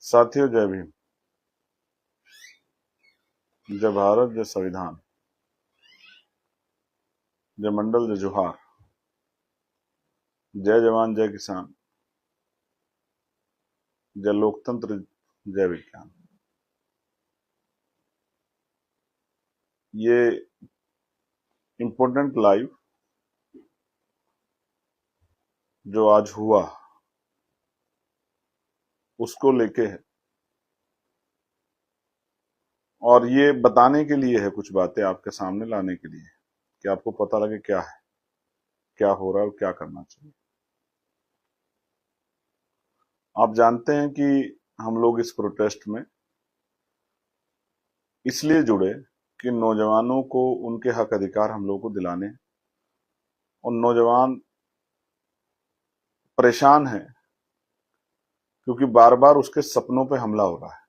साथियों, जय भीम। जय भारत, जय संविधान, जय मंडल, जय जोहार, जय जवान, जय किसान, जय लोकतंत्र, जय विज्ञान। ये इम्पोर्टेंट लाइव जो आज हुआ उसको लेके है, और ये बताने के लिए है, कुछ बातें आपके सामने लाने के लिए कि आपको पता लगे क्या है, क्या हो रहा है और क्या करना चाहिए। आप जानते हैं कि हम लोग इस प्रोटेस्ट में इसलिए जुड़े कि नौजवानों को उनके हक अधिकार हम लोग को दिलाने, और नौजवान परेशान है क्योंकि बार बार उसके सपनों पे हमला हो रहा है।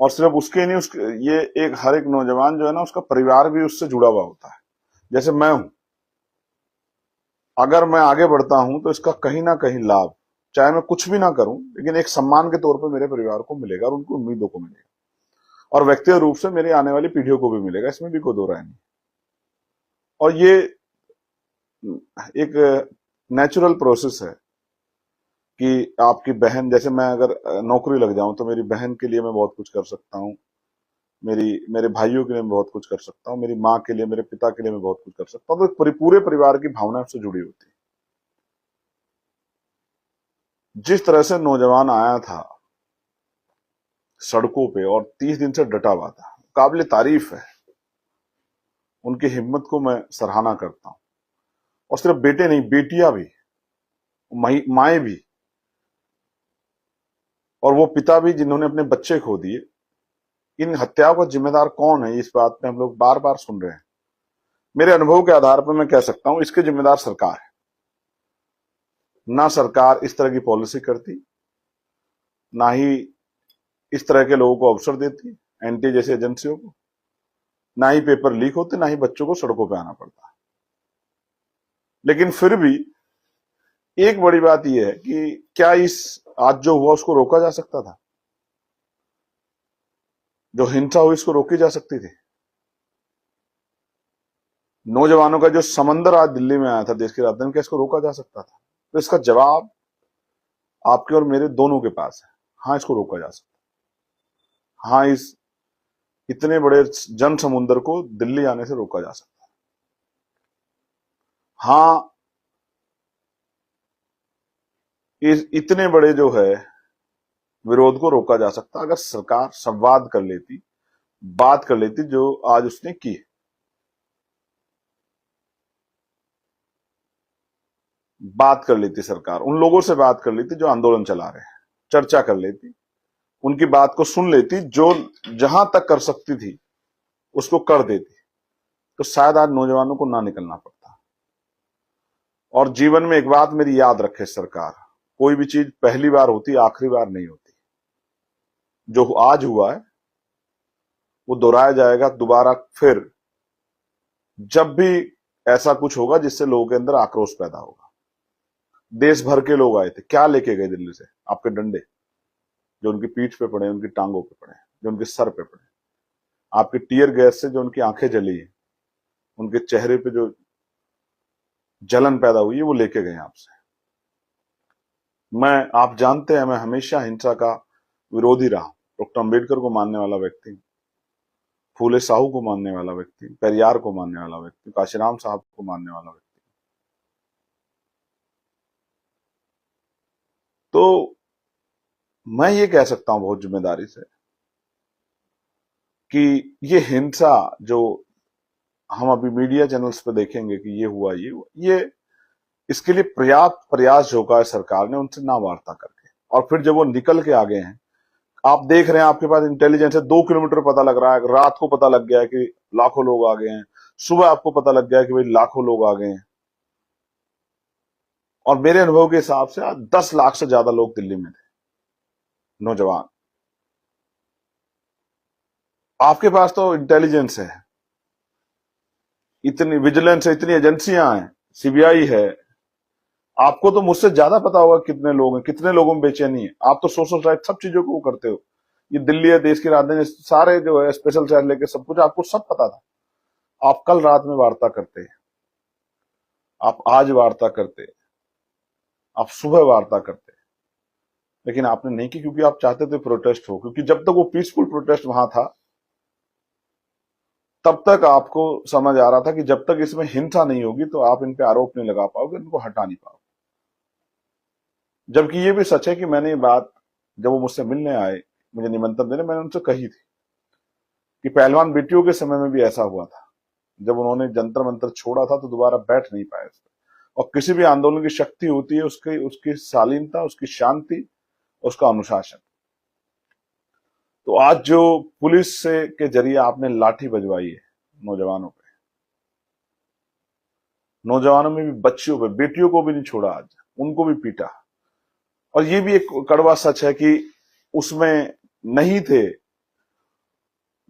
और सिर्फ उसके नहीं, उसके ये एक हर एक नौजवान जो है ना, उसका परिवार भी उससे जुड़ा हुआ होता है। जैसे मैं हूं, अगर मैं आगे बढ़ता हूं तो इसका कहीं ना कहीं लाभ, चाहे मैं कुछ भी ना करूं, लेकिन एक सम्मान के तौर पर मेरे परिवार को मिलेगा और उनकी उम्मीदों को मिलेगा, और व्यक्तिगत रूप से मेरी आने वाली पीढ़ियों को भी मिलेगा। इसमें भी कोई दो राय नहीं। और ये एक नेचुरल प्रोसेस है कि आपकी बहन, जैसे मैं अगर नौकरी लग जाऊं तो मेरी बहन के लिए मैं बहुत कुछ कर सकता हूं, मेरे भाइयों के लिए मैं बहुत कुछ कर सकता हूँ, मेरी माँ के लिए, मेरे पिता के लिए मैं बहुत कुछ कर सकता हूँ। तो पूरे परिवार की भावना उससे जुड़ी होती है। जिस तरह से नौजवान आया था सड़कों पे और 30 दिन से डटा हुआ था, काबिल तारीफ है। उनकी हिम्मत को मैं सराहना करता हूँ। और सिर्फ बेटे नहीं, बेटियां भी, माएँ भी, और वो पिता भी जिन्होंने अपने बच्चे खो दिए। इन हत्याओं का जिम्मेदार कौन है, इस बात में हम लोग बार बार सुन रहे हैं। मेरे अनुभव के आधार पर मैं कह सकता हूं, इसके जिम्मेदार सरकार है। ना सरकार इस तरह की पॉलिसी करती, ना ही इस तरह के लोगों को अवसर देती, एनटीए जैसी एजेंसियों को, ना ही पेपर लीक होते, ना ही बच्चों को सड़कों पर आना पड़ता। लेकिन फिर भी एक बड़ी बात यह है कि क्या इस आज जो हुआ उसको रोका जा सकता था? जो हिंसा हुई इसको रोकी जा सकती थी? नौजवानों का जो समंदर आज दिल्ली में आया था देश की राजधानी, क्या इसको रोका जा सकता था? तो इसका जवाब आपके और मेरे दोनों के पास है। हाँ, इसको रोका जा सकता। हाँ, इस इतने बड़े जन समुद्र को दिल्ली आने से रोका जा सकता। हाँ, इस इतने बड़े जो है विरोध को रोका जा सकता अगर सरकार संवाद कर लेती, बात कर लेती जो आज उसने की। बात कर लेती सरकार, उन लोगों से बात कर लेती जो आंदोलन चला रहे हैं, चर्चा कर लेती, उनकी बात को सुन लेती, जो जहां तक कर सकती थी उसको कर देती, तो शायद आज नौजवानों को ना निकलना पड़ता। और जीवन में एक बात मेरी याद रखे सरकार, कोई भी चीज पहली बार होती, आखिरी बार नहीं होती। जो आज हुआ है वो दोहराया जाएगा दोबारा फिर, जब भी ऐसा कुछ होगा जिससे लोगों के अंदर आक्रोश पैदा होगा। देश भर के लोग आए थे, क्या लेके गए दिल्ली से? आपके डंडे, जो उनकी पीठ पे पड़े, उनकी टांगों पे पड़े, जो उनके सर पे पड़े। आपके टीयर गैस से जो उनकी आंखें जली, उनके चेहरे पे जो जलन पैदा हुई है, वो लेके गए आपसे। आप जानते हैं, मैं हमेशा हिंसा का विरोधी रहा। डॉक्टर अंबेडकर को मानने वाला व्यक्ति, फूले साहू को मानने वाला व्यक्ति, पेरियार को मानने वाला व्यक्ति, काशीराम साहब को मानने वाला व्यक्ति। तो मैं ये कह सकता हूं बहुत जिम्मेदारी से कि ये हिंसा जो हम अभी मीडिया चैनल्स पे देखेंगे कि ये हुआ, ये इसके लिए पर्याप्त प्रयास झोंका है सरकार ने उनसे ना वार्ता करके। और फिर जब वो निकल के आ गए हैं, आप देख रहे हैं, आपके पास इंटेलिजेंस है, 2 किलोमीटर पता लग रहा है, रात को पता लग गया है कि लाखों लोग आ गए हैं, सुबह आपको पता लग गया है कि भाई लाखों लोग आ गए हैं। और मेरे अनुभव के हिसाब से आज 10 लाख से ज्यादा लोग दिल्ली में थे, नौजवान। आपके पास तो इंटेलिजेंस है, इतनी विजिलेंस है, इतनी एजेंसियां हैं, सीबीआई है, आपको तो मुझसे ज्यादा पता होगा कितने लोग हैं, कितने लोगों में बेचैनी है। आप तो सोशल राइट सब चीजों को वो करते हो। ये दिल्ली है, देश की राजधानी, सारे जो है स्पेशल चार्ज लेके सब कुछ आपको सब पता था। आप कल रात में वार्ता करते, आप आज वार्ता करते, आप सुबह वार्ता करते, लेकिन आपने नहीं की क्योंकि आप चाहते थे प्रोटेस्ट हो। क्योंकि जब तक वो पीसफुल प्रोटेस्ट वहां था तब तक आपको समझ आ रहा था कि जब तक इसमें हिंसा नहीं होगी तो आप इन पे आरोप नहीं लगा पाओगे, इनको हटा नहीं पाओगे। जबकि ये भी सच है कि मैंने ये बात जब वो मुझसे मिलने आए, मुझे निमंत्रण देने, मैंने उनसे कही थी कि पहलवान बेटियों के समय में भी ऐसा हुआ था। जब उन्होंने जंतर मंतर छोड़ा था तो दोबारा बैठ नहीं पाए उस पर। और किसी भी आंदोलन की शक्ति होती है उसकी उसकी शालीनता, उसकी शांति, उसका अनुशासन। तो आज जो पुलिस से के जरिए आपने लाठी बजवाई है नौजवानों पे, नौजवानों में भी, बच्चियों पे, बेटियों को भी नहीं छोड़ा, आज उनको भी पीटा। और ये भी एक कड़वा सच है कि उसमें नहीं थे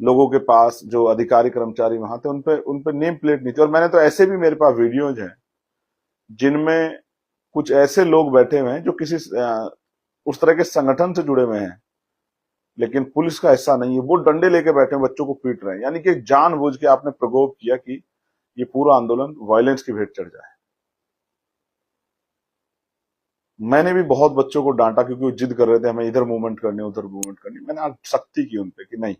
लोगों के पास, जो अधिकारी कर्मचारी वहां थे उन पे नेम प्लेट नहीं थी। और मैंने तो ऐसे भी, मेरे पास वीडियोज हैं जिनमें कुछ ऐसे लोग बैठे हुए हैं जो किसी उस तरह के संगठन से जुड़े हुए हैं लेकिन पुलिस का हिस्सा नहीं है, वो डंडे लेके बैठे हैं, बच्चों को पीट रहे हैं। यानी कि जानबूझ के आपने प्रकोप किया कि ये पूरा आंदोलन वायलेंस की भेंट चढ़ जाए। मैंने भी बहुत बच्चों को डांटा क्योंकि वो जिद कर रहे थे हमें इधर मूवमेंट करनी, उधर मूवमेंट करनी। मैंने आज सख्ती की उनपे कि नहीं,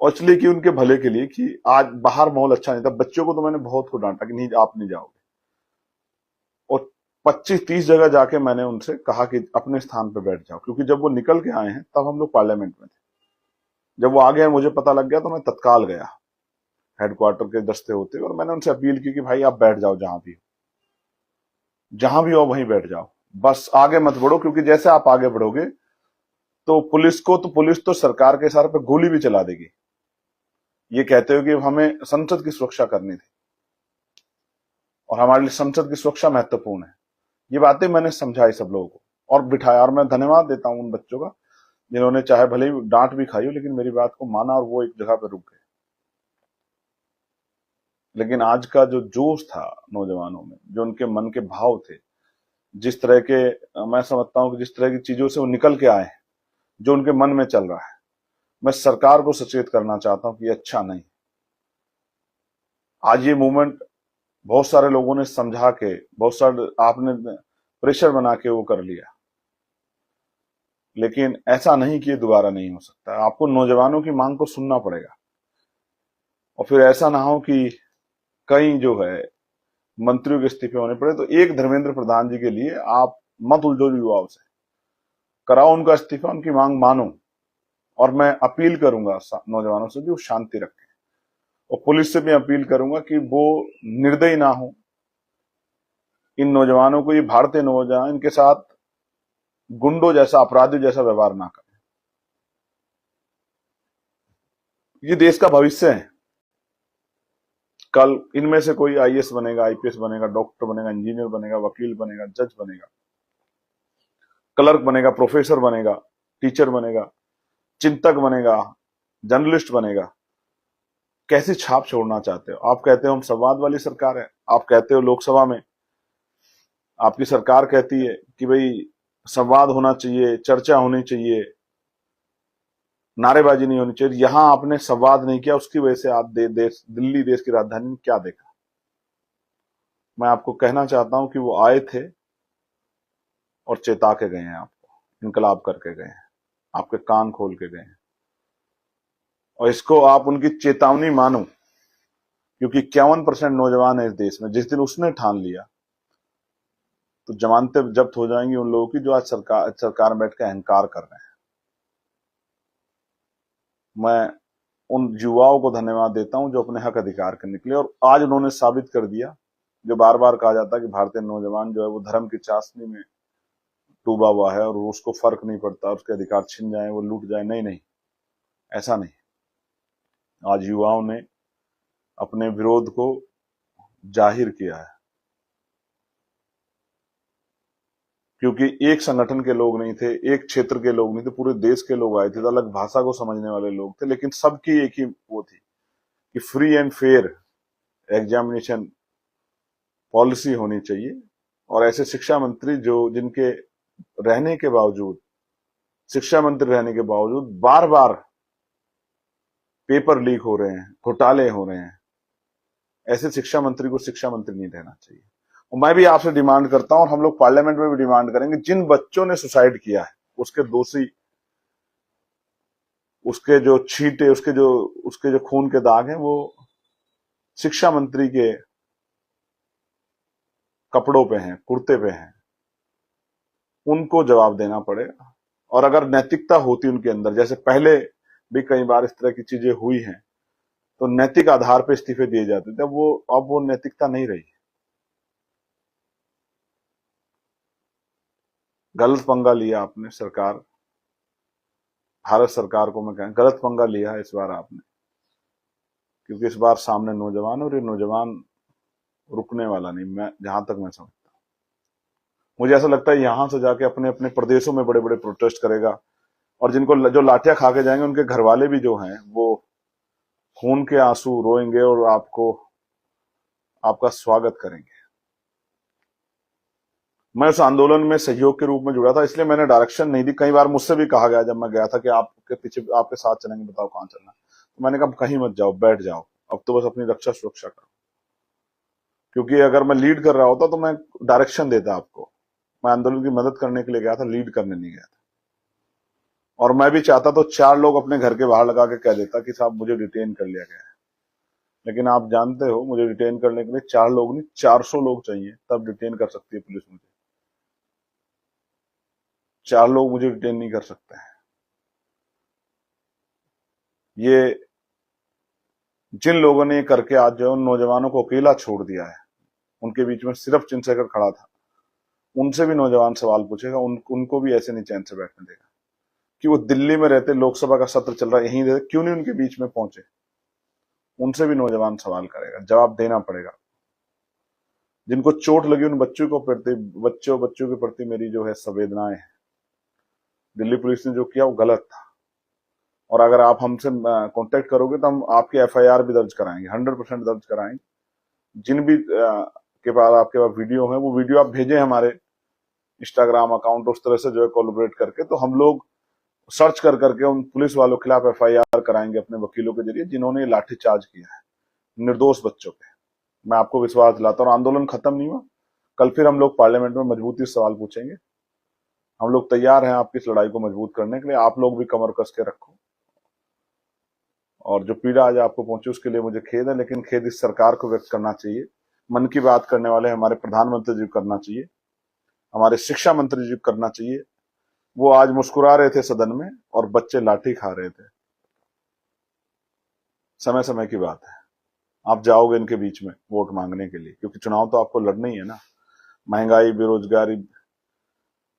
और इसलिए कि उनके भले के लिए, कि आज बाहर माहौल अच्छा नहीं था। बच्चों को तो मैंने बहुत को डांटा कि नहीं, आप नहीं जाओगे। और 25-30 जगह जाके मैंने उनसे कहा कि अपने स्थान पर बैठ जाओ, क्योंकि जब वो निकल के आए हैं तब हम लोग पार्लियामेंट में थे। जब वो आ गए मुझे पता लग गया तो मैं तत्काल गया, हेडक्वार्टर के दस्ते होते, और मैंने उनसे अपील की कि भाई आप बैठ जाओ, जहां भी हो वहीं बैठ जाओ, बस आगे मत बढ़ो। क्योंकि जैसे आप आगे बढ़ोगे तो पुलिस तो सरकार के सर पे गोली भी चला देगी। ये कहते हो कि हमें संसद की सुरक्षा करनी थी और हमारे लिए संसद की सुरक्षा महत्वपूर्ण है। ये बातें मैंने समझाई सब लोगों को और बिठाया। और मैं धन्यवाद देता हूं उन बच्चों का जिन्होंने चाहे भले ही डांट भी खाई हो लेकिन मेरी बात को माना और वो एक जगह पे रुक गए। लेकिन आज का जो जोश था नौजवानों में, जो उनके मन के भाव थे, जिस तरह के, मैं समझता हूं कि जिस तरह की चीजों से वो निकल के आए, जो उनके मन में चल रहा है, मैं सरकार को सचेत करना चाहता हूं कि ये अच्छा नहीं। आज ये मूवमेंट बहुत सारे लोगों ने समझा के, बहुत सारे आपने प्रेशर बना के वो कर लिया, लेकिन ऐसा नहीं कि ये दोबारा नहीं हो सकता। आपको नौजवानों की मांग को सुनना पड़ेगा और फिर ऐसा ना हो कि कई जो है मंत्रियों के इस्तीफे होने पड़े। तो एक धर्मेंद्र प्रधान जी के लिए आप मत उलझो युवाओं से, कराओ उनका इस्तीफा, उनकी मांग मानो। और मैं अपील करूंगा नौजवानों से भी वो शांति रखें, और पुलिस से भी अपील करूंगा कि वो निर्दयी ना हो। इन नौजवानों को, ये भारतीय नौजवान, इनके साथ गुंडों जैसा, अपराधियों जैसा व्यवहार ना करें। ये देश का भविष्य है। कल इनमें से कोई आईएएस बनेगा, आईपीएस बनेगा, डॉक्टर बनेगा, इंजीनियर बनेगा, वकील बनेगा, जज बनेगा, क्लर्क बनेगा, प्रोफेसर बनेगा, टीचर बनेगा, चिंतक बनेगा, जर्नलिस्ट बनेगा। कैसी छाप छोड़ना चाहते हो? आप कहते हो हम संवाद वाली सरकार है, आप कहते हो लोकसभा में आपकी सरकार कहती है कि भाई संवाद होना चाहिए, चर्चा होनी चाहिए, नारेबाजी नहीं होनी चाहिए। यहां आपने संवाद नहीं किया, उसकी वजह से आप दिल्ली देश की राजधानी में क्या देखा? मैं आपको कहना चाहता हूं कि वो आए थे और चेता के गए हैं, आपको इनकलाब करके गए हैं, आपके कान खोल के गए हैं। और इसको आप उनकी चेतावनी मानो, क्योंकि 51% नौजवान है इस देश में। जिस दिन उसने ठान लिया तो जमानतें जब्त हो जाएंगी उन लोगों की जो आज सरकार में बैठ के अहंकार कर रहे हैं। मैं उन युवाओं को धन्यवाद देता हूं जो अपने हक अधिकार के निकले और आज उन्होंने साबित कर दिया। जो बार बार कहा जाता है कि भारतीय नौजवान जो है वो धर्म की चाशनी में डूबा हुआ है और उसको फर्क नहीं पड़ता, उसके अधिकार छिन जाए, वो लूट जाए। नहीं नहीं, ऐसा नहीं। आज युवाओं ने अपने विरोध को जाहिर किया है, क्योंकि एक संगठन के लोग नहीं थे, एक क्षेत्र के लोग नहीं थे, पूरे देश के लोग आए थे। अलग भाषा को समझने वाले लोग थे, लेकिन सबकी एक ही वो थी कि free and fair examination policy होनी चाहिए और ऐसे शिक्षा मंत्री जिनके रहने के बावजूद, शिक्षा मंत्री रहने के बावजूद बार बार पेपर लीक हो रहे हैं, घोटाले हो रहे हैं, ऐसे शिक्षा मंत्री को शिक्षा मंत्री नहीं रहना चाहिए। और मैं भी आपसे डिमांड करता हूं और हम लोग पार्लियामेंट में भी डिमांड करेंगे, जिन बच्चों ने सुसाइड किया है उसके दोषी, उसके जो छींटे, उसके जो खून के दाग हैं वो शिक्षा मंत्री के कपड़ों पे हैं, कुर्ते पे हैं, उनको जवाब देना पड़ेगा। और अगर नैतिकता होती उनके अंदर, जैसे पहले भी कई बार इस तरह की चीजें हुई हैं, तो नैतिक आधार पर इस्तीफे दिए जाते थे, अब वो नैतिकता नहीं रही। गलत पंगा लिया आपने, सरकार, भारत सरकार को मैं कहूं, गलत पंगा लिया है इस बार आपने, क्योंकि इस बार सामने नौजवान, और ये नौजवान रुकने वाला नहीं, मैं जहां तक मैं समझता हूं। मुझे ऐसा लगता है यहां से जाके अपने अपने प्रदेशों में बड़े बड़े प्रोटेस्ट करेगा, और जो लाठियां खा के जाएंगे उनके घर वाले भी जो हैं वो खून के आंसू रोएंगे और आपका स्वागत करेंगे। मैं उस आंदोलन में सहयोग के रूप में जुड़ा था, इसलिए मैंने डायरेक्शन नहीं दी। कई बार मुझसे भी कहा गया जब मैं गया था कि आपके पीछे, आपके साथ चलेंगे, बताओ कहां चलना है। तो मैंने कहा कहीं मत जाओ, बैठ जाओ, अब तो बस अपनी रक्षा सुरक्षा करो। क्योंकि अगर मैं लीड कर रहा होता तो मैं डायरेक्शन देता आपको। मैं आंदोलन की मदद करने के लिए गया था, लीड करने नहीं गया था। और मैं भी चाहता तो 4 लोग अपने घर के बाहर लगा के कह देता कि साहब मुझे डिटेन कर लिया गया है। लेकिन आप जानते हो मुझे डिटेन करने के लिए 4 लोग नहीं, 400 लोग चाहिए, तब डिटेन कर सकती है पुलिस मुझे। 4 लोग मुझे डिटेन नहीं कर सकते हैं। ये जिन लोगों ने करके आज जो उन नौजवानों को अकेला छोड़ दिया है, उनके बीच में सिर्फ चंद्रशेखर खड़ा था, उनसे भी नौजवान सवाल पूछेगा, उनको भी ऐसे नहीं चैन से बैठने देगा कि वो दिल्ली में रहते, लोकसभा का सत्र चल रहा है, यहीं रहते, क्यों नहीं उनके बीच में पहुंचे। उनसे भी नौजवान सवाल करेगा, जवाब देना पड़ेगा। जिनको चोट लगी उन बच्चों के प्रति मेरी जो है संवेदनाएं है। दिल्ली पुलिस ने जो किया वो गलत था, और अगर आप हमसे कांटेक्ट करोगे तो हम आपकी एफआईआर भी दर्ज कराएंगे, 100% दर्ज कराएंगे। जिन भी के पास आपके पास वीडियो है, वो वीडियो आप भेजें हमारे इंस्टाग्राम अकाउंट, उस तरह से जो है कोलैबोरेट करके, तो हम लोग सर्च कर करके उन पुलिस वालों के खिलाफ एफआईआर कराएंगे अपने वकीलों के जरिए, जिन्होंने लाठीचार्ज किया है निर्दोष बच्चों पे। मैं आपको विश्वास दिलाता हूं, आंदोलन खत्म नहीं हुआ। कल फिर हम लोग पार्लियामेंट में मजबूती से सवाल पूछेंगे। हम लोग तैयार हैं आपकी इस लड़ाई को मजबूत करने के लिए। आप लोग भी कमर कस के रखो। और जो पीड़ा आज आपको पहुंची उसके लिए मुझे खेद है, लेकिन खेद इस सरकार को व्यक्त करना चाहिए। मन की बात करने वाले हमारे प्रधानमंत्री जी करना चाहिए, हमारे शिक्षा मंत्री जी करना चाहिए। वो आज मुस्कुरा रहे थे सदन में और बच्चे लाठी खा रहे थे। समय समय की बात है, आप जाओगे इनके बीच में वोट मांगने के लिए, क्योंकि चुनाव तो आपको लड़ना ही है ना। महंगाई, बेरोजगारी,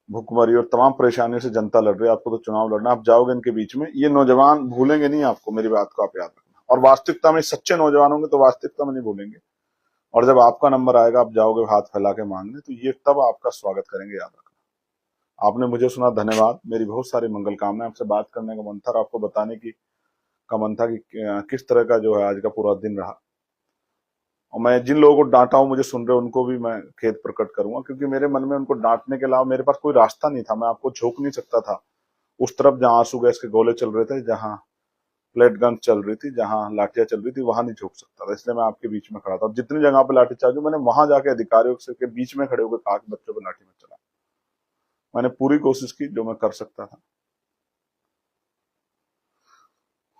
भुखमरी और तमाम परेशानियों से जनता लड़ रही है, आपको तो चुनाव लड़ना। आप जाओगे इनके बीच में, ये नौजवान भूलेंगे नहीं आपको, मेरी बात को आप याद रखना। और वास्तविकता में सच्चे नौजवान होंगे तो वास्तविकता में नहीं भूलेंगे। और जब आपका नंबर आएगा, आप जाओगे हाथ फैला के मांगने, तो ये तब आपका स्वागत करेंगे, याद रखना। आपने मुझे सुना, धन्यवाद। मेरी बहुत सारी मंगल कामनाएं। आपसे बात करने का मन था, आपको बताने का मन था कि किस तरह का जो है आज का पूरा दिन रहा। और मैं जिन लोगों को डांटा हूं, मुझे सुन रहे उनको भी मैं खेद प्रकट करूंगा, क्योंकि मेरे मन में उनको डांटने के अलावा मेरे पास कोई रास्ता नहीं था। मैं आपको झोंक नहीं सकता था उस तरफ जहां आंसू गैस के गोले चल रहे थे, जहां प्लेट गन चल रही थी, जहां लाठियां चल रही थी, वहां नहीं झोंक सकता था। इसलिए मैं आपके बीच में खड़ा था। और जितनी जगह पे लाठीचार्ज हुई, मैंने वहां जाके अधिकारियों के बीच में खड़े होकर कहा कि बच्चों को लाठी मत चला। मैंने पूरी कोशिश की जो मैं कर सकता था,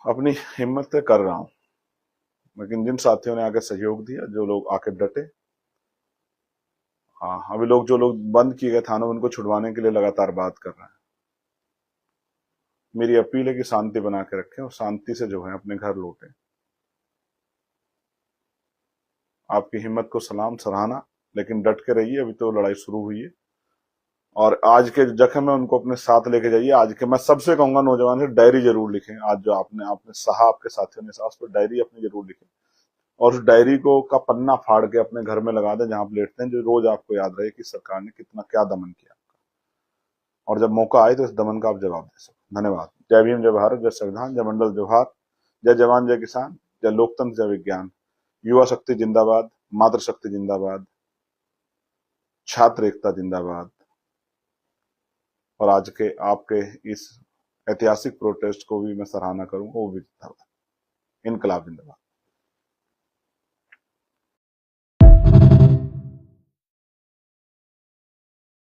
अपनी हिम्मत से कर रहा हूं। लेकिन जिन साथियों ने आके सहयोग दिया, जो लोग आके डटे, हाँ, अभी जो लोग बंद किए गए थानों, उनको छुड़वाने के लिए लगातार बात कर रहे हैं। मेरी अपील है कि शांति बना के रखें और शांति से जो है अपने घर लौटें। आपकी हिम्मत को सलाम, सराहना, लेकिन डट के रहिए, अभी तो लड़ाई शुरू हुई है। और आज के जख्म है उनको अपने साथ लेके जाइए। आज के मैं सबसे कहूंगा, नौजवान से डायरी जरूर लिखें। आज जो आपने सहा, आपके साथियों ने सहा, उस पर डायरी अपनी जरूर लिखें। और उस डायरी को का पन्ना फाड़ के अपने घर में लगा दें, जहां आप लेटते हैं, जो रोज आपको याद रहे कि सरकार ने कितना क्या दमन किया। और जब मौका आए तो इस दमन का आप जवाब दे सको। धन्यवाद। जय भीम, जय भारत, जय संविधान, जय मंडल जोहार, जय जवान, जय किसान, जय लोकतंत्र, जय विज्ञान। युवा शक्ति जिंदाबाद, मातृ शक्ति जिंदाबाद। छात्र एकता जिंदाबाद। और आज के आपके इस ऐतिहासिक प्रोटेस्ट को भी मैं सराहना करूंगा, वो भी जिंदाबाद। इनकलाब जिंदाबाद।